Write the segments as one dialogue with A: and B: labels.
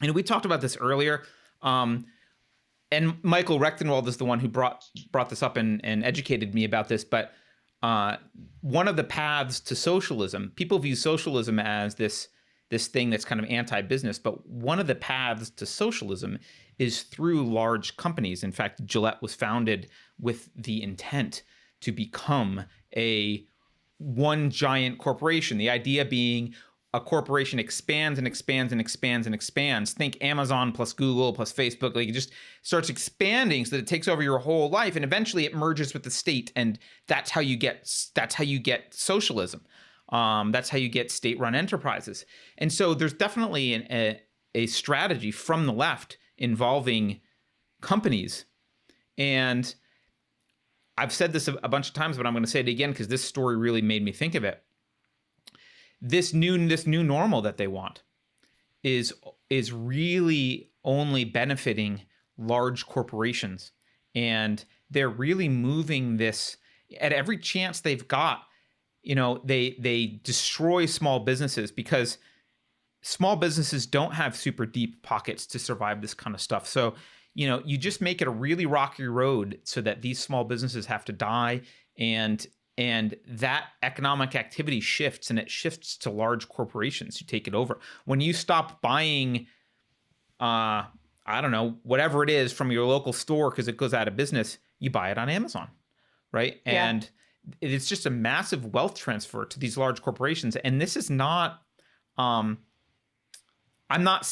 A: And we talked about this earlier. And Michael Rechtenwald is the one who brought this up and educated me about this. But one of the paths to socialism, people view socialism as this thing that's kind of anti-business. But one of the paths to socialism is through large companies. In fact, Gillette was founded with the intent to become one giant corporation. The idea being a corporation expands and expands and expands and expands. Think Amazon plus Google plus Facebook. Like, it just starts expanding so that it takes over your whole life, and eventually it merges with the state, and that's how you get socialism. That's how you get state-run enterprises. And so there's definitely a strategy from the left involving companies. And I've said this a bunch of times, but I'm going to say it again because this story really made me think of it. This new normal that they want is really only benefiting large corporations, and they're really moving this at every chance they've got. You know, they destroy small businesses because small businesses don't have super deep pockets to survive this kind of stuff. So, you know, you just make it a really rocky road so that these small businesses have to die, and that economic activity shifts, and it shifts to large corporations who take it over. When you stop buying, I don't know, whatever it is from your local store because it goes out of business, you buy it on Amazon, right? Yeah. And it's just a massive wealth transfer to these large corporations. And this is not, I'm not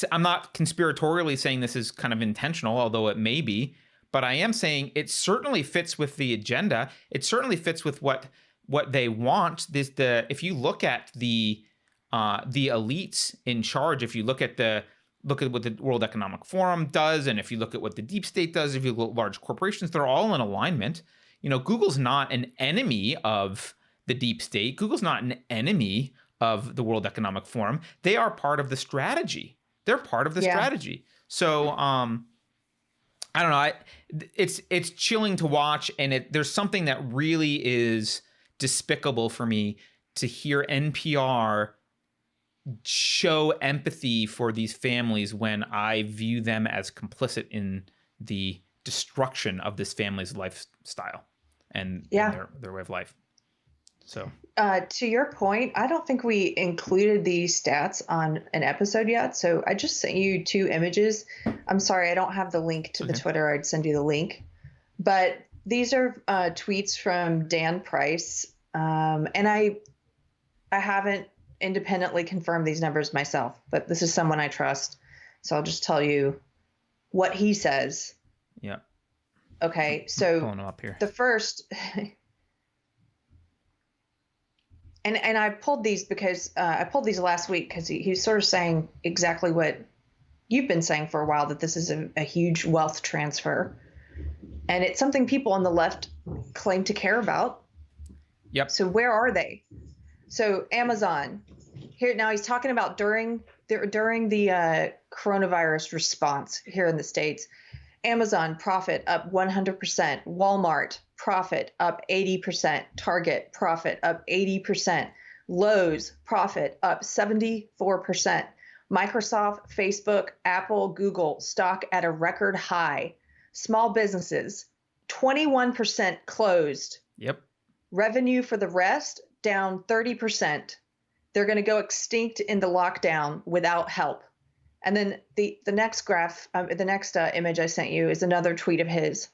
A: conspiratorially saying this is kind of intentional, although it may be. But I am saying it certainly fits with the agenda. It certainly fits with what they want. If you look at the elites in charge, if you look at what the World Economic Forum does, and if you look at what the deep state does, if you look at large corporations, they're all in alignment. You know, Google's not an enemy of the deep state. Google's not an enemy of the World Economic Forum. They are part of the strategy. They're part of the strategy. So, I don't know. It's chilling to watch, and there's something that really is despicable for me to hear NPR show empathy for these families when I view them as complicit in the destruction of this family's lifestyle and their way of life. So,
B: to your point, I don't think we included these stats on an episode yet. So I just sent you 2 images. I'm sorry, I don't have the link to the Twitter. I'd send you the link. But these are tweets from Dan Price. And I haven't independently confirmed these numbers myself, but this is someone I trust. So I'll just tell you what he says.
A: Yeah.
B: Okay. So
A: pulling them up here.
B: The first... And I pulled these because I pulled these last week because he's sort of saying exactly what you've been saying for a while, that this is a huge wealth transfer. And it's something people on the left claim to care about.
A: Yep.
B: So where are they? So Amazon, here now he's talking about during the coronavirus response here in the States. Amazon profit up 100%, Walmart profit up 80%, Target profit up 80%, Lowe's profit up 74%, Microsoft, Facebook, Apple, Google stock at a record high. Small businesses, 21% closed.
A: Yep.
B: Revenue for the rest down 30%. They're going to go extinct in the lockdown without help. And then the next graph, the next image I sent you is another tweet of his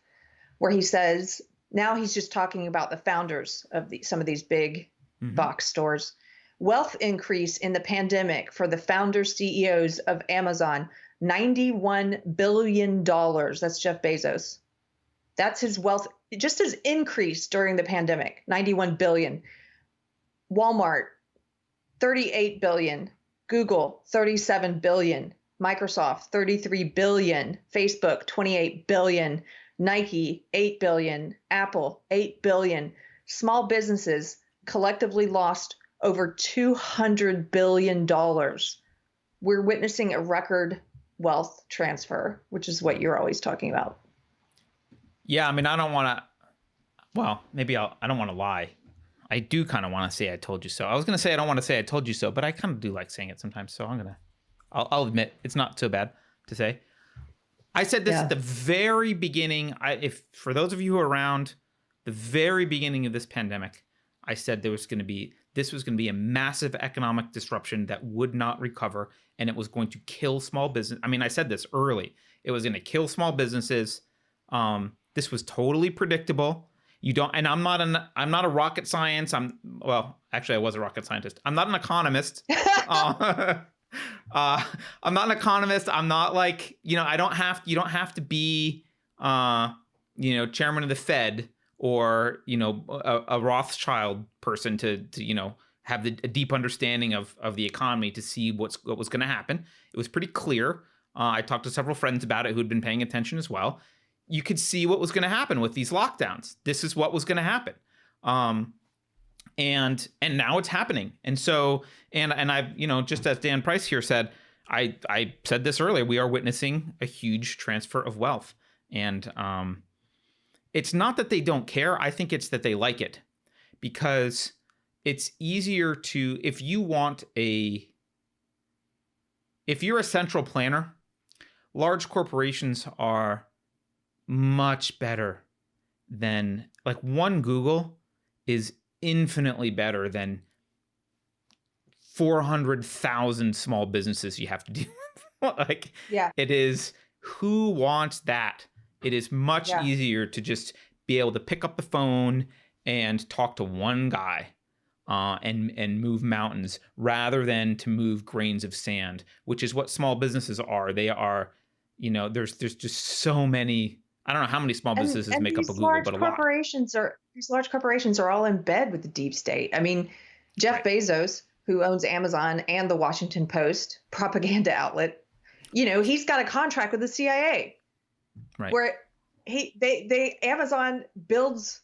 B: where he says, now he's just talking about the founders of some of these big box stores. Wealth increase in the pandemic for the founder CEOs of Amazon, $91 billion. That's Jeff Bezos. That's his wealth, just his increase during the pandemic, $91 billion. Walmart, $38 billion. Google, $37 billion. Microsoft, $33 billion. Facebook, $28 billion. Nike, $8 billion. Apple, $8 billion. Small businesses collectively lost over $200 billion. We're witnessing a record wealth transfer, which is what you're always talking about.
A: Yeah, I mean, I don't want to, well, maybe I don't want to lie. I do kind of want to say I told you so. I was going to say I don't want to say I told you so, but I kind of do like saying it sometimes. So I'll admit it's not so bad to say. I said this at
B: Yeah.
A: the very beginning. If for those of you who are around, the very beginning of this pandemic, I said this was going to be a massive economic disruption that would not recover, and it was going to kill small business. I mean, I said this early. It was going to kill small businesses. This was totally predictable. You don't, and I'm not a rocket science. Well, actually, I was a rocket scientist. I'm not an economist. uh, I'm not an economist. I'm not like, you don't have to be, chairman of the Fed or, a Rothschild person to have a deep understanding of the economy to see what was going to happen. It was pretty clear. I talked to several friends about it who'd been paying attention as well. You could see what was going to happen with these lockdowns. This is what was going to happen. And now it's happening. And so, and I've, just as Dan Price here said, I said this earlier, we are witnessing a huge transfer of wealth. And it's not that they don't care. I think it's that they like it, because it's easier to, if you're a central planner, large corporations are much better than, like, one Google is infinitely better than 400,000 small businesses you have to deal with. Like,
B: Yeah.
A: it is, who wants that? It is much
B: Yeah.
A: easier to just be able to pick up the phone and talk to one guy and move mountains, rather than to move grains of sand, which is what small businesses are. They are, there's just so many. I don't know how many small businesses
B: And
A: make up a Google, but a lot.
B: These large corporations are all in bed with the deep state. I mean, Jeff Bezos, who owns Amazon and the Washington Post, propaganda outlet, he's got a contract with the CIA,
A: Right.
B: where Amazon builds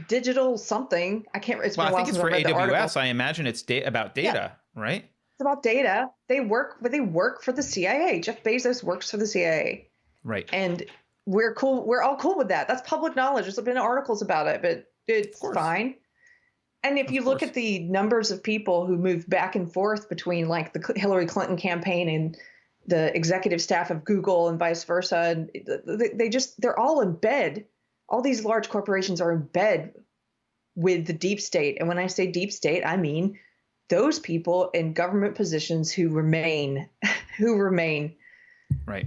B: digital something. I can't. It's been a while
A: I think it's
B: since I
A: for
B: read the article.
A: AWS. I imagine it's about data, right?
B: It's about data. They work for the CIA. Jeff Bezos works for the CIA.
A: Right.
B: And we're cool. We're all cool with that. That's public knowledge. There's been articles about it, but it's fine. And if you look at the numbers of people who moved back and forth between, like, the Hillary Clinton campaign and the executive staff of Google and vice versa, and they're all in bed. All these large corporations are in bed with the deep state. And when I say deep state, I mean those people in government positions who remain.
A: Right.